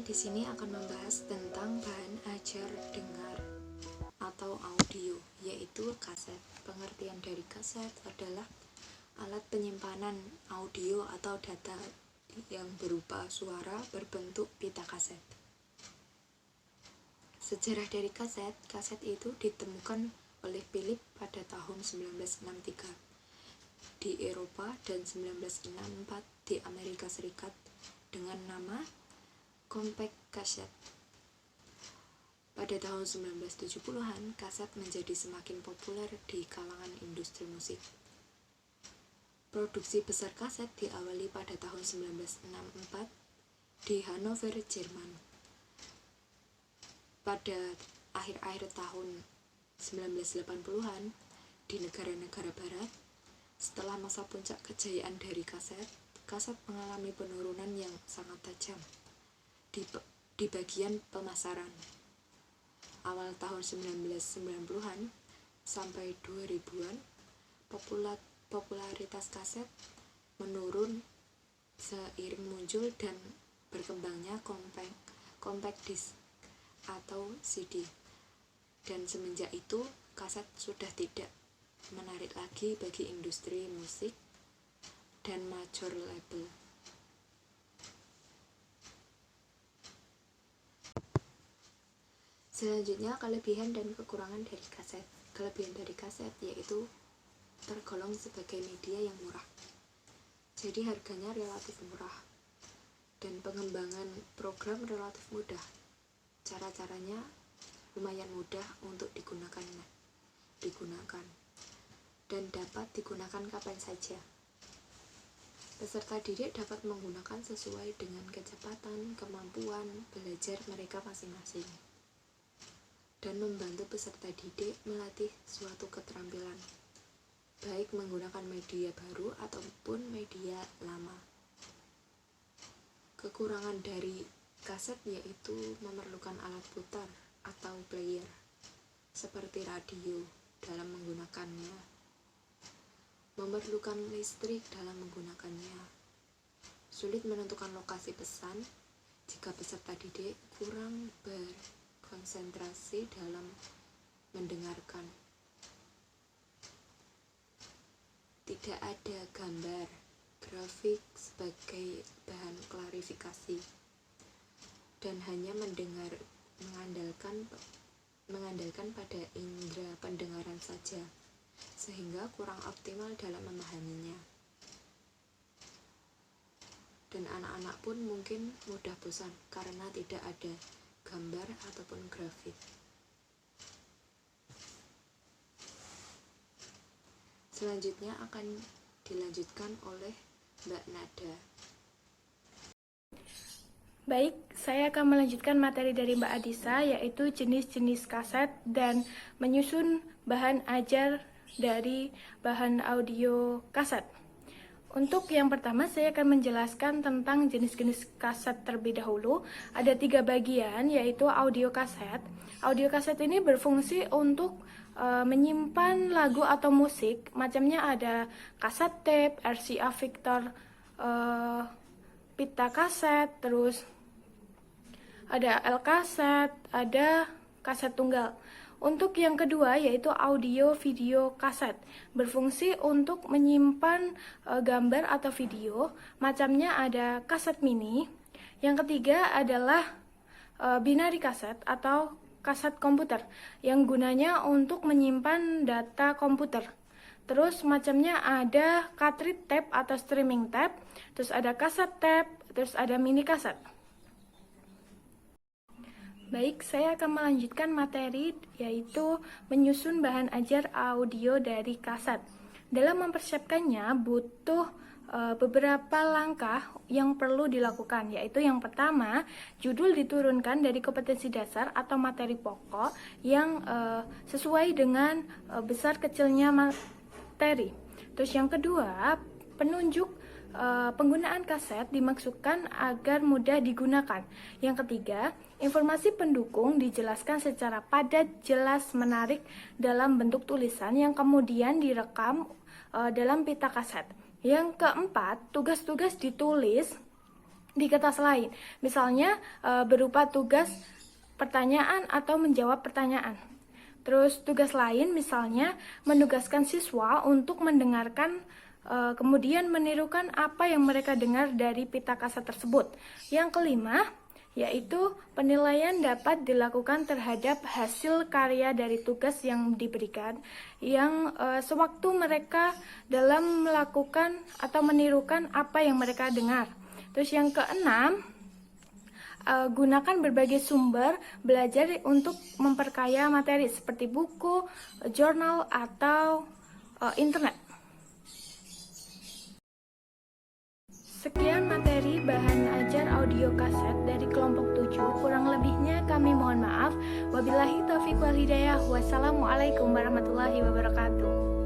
di sini akan membahas tentang bahan ajar dengar atau audio, yaitu kaset. Pengertian dari kaset adalah alat penyimpanan audio atau data yang berupa suara berbentuk pita kaset. Sejarah dari kaset, kaset itu ditemukan oleh Philip pada tahun 1963 di Eropa dan 1964 di Amerika Serikat dengan nama compact cassette. Pada tahun 1970-an, kaset menjadi semakin populer di kalangan industri musik. Produksi besar kaset diawali pada tahun 1964 di Hanover, Jerman. Pada akhir-akhir tahun 1980-an, di negara-negara barat, setelah masa puncak kejayaan dari kaset, kaset mengalami penurunan yang sangat tajam di bagian pemasaran. Awal tahun 1990-an sampai 2000-an, popularitas kaset menurun seiring muncul dan berkembangnya compact disc atau CD. Dan semenjak itu, kaset sudah tidak menarik lagi bagi industri musik dan major label. Selanjutnya, kelebihan dan kekurangan dari kaset. Kelebihan dari kaset yaitu tergolong sebagai media yang murah. Jadi harganya relatif murah dan pengembangan program relatif mudah. Cara-caranya lumayan mudah untuk digunakan dan dapat digunakan kapan saja. Peserta didik dapat menggunakan sesuai dengan kecepatan, kemampuan belajar mereka masing-masing, dan membantu peserta didik melatih suatu keterampilan, baik menggunakan media baru ataupun media lama. Kekurangan dari kaset yaitu memerlukan alat putar atau player, seperti radio dalam menggunakannya, memerlukan listrik dalam menggunakannya, sulit menentukan lokasi pesan jika peserta didik kurang berkonsentrasi dalam mendengarkan. Tidak ada gambar, grafik sebagai bahan klarifikasi, dan hanya mengandalkan pada indera pendengaran saja, sehingga kurang optimal dalam memahaminya. Dan anak-anak pun mungkin mudah bosan karena tidak ada gambar ataupun grafik. Selanjutnya akan dilanjutkan oleh Mbak Nada. Baik, saya akan melanjutkan materi dari Mbak Adisa, yaitu jenis-jenis kaset dan menyusun bahan ajar dari bahan audio kaset. Untuk yang pertama, saya akan menjelaskan tentang jenis-jenis kaset terlebih dahulu. Ada 3 bagian, yaitu audio kaset. Audio kaset ini berfungsi untuk menyimpan lagu atau musik. Macamnya ada kaset tape, RCA Victor, pita kaset, terus ada L kaset, ada kaset tunggal. Untuk yang kedua yaitu audio video kaset, berfungsi untuk menyimpan gambar atau video. Macamnya ada kaset mini. Yang ketiga adalah binary kaset atau kaset komputer, yang gunanya untuk menyimpan data komputer. Terus macamnya ada cartridge tape atau streaming tape, terus ada kaset tape, terus ada mini kaset. Baik, saya akan melanjutkan materi yaitu menyusun bahan ajar audio dari kaset. Dalam mempersiapkannya butuh beberapa langkah yang perlu dilakukan, yaitu yang pertama, judul diturunkan dari kompetensi dasar atau materi pokok yang sesuai dengan besar kecilnya materi. Terus yang kedua, penunjuk penggunaan kaset dimaksudkan agar mudah digunakan. Yang ketiga, informasi pendukung dijelaskan secara padat, jelas, menarik dalam bentuk tulisan yang kemudian direkam dalam pita kaset. Yang keempat, tugas-tugas ditulis di kertas lain. Misalnya berupa tugas pertanyaan atau menjawab pertanyaan. Terus tugas lain misalnya menugaskan siswa untuk mendengarkan kemudian menirukan apa yang mereka dengar dari pita kasat tersebut. Yang kelima, yaitu penilaian dapat dilakukan terhadap hasil karya dari tugas yang diberikan yang sewaktu mereka dalam melakukan atau menirukan apa yang mereka dengar. Terus yang keenam, gunakan berbagai sumber belajar untuk memperkaya materi seperti buku, jurnal, atau internet. Sekian materi bahan ajar audio kaset dari kelompok 7. Kurang lebihnya kami mohon maaf. Wabillahi taufiq wal hidayah. Wassalamualaikum warahmatullahi wabarakatuh.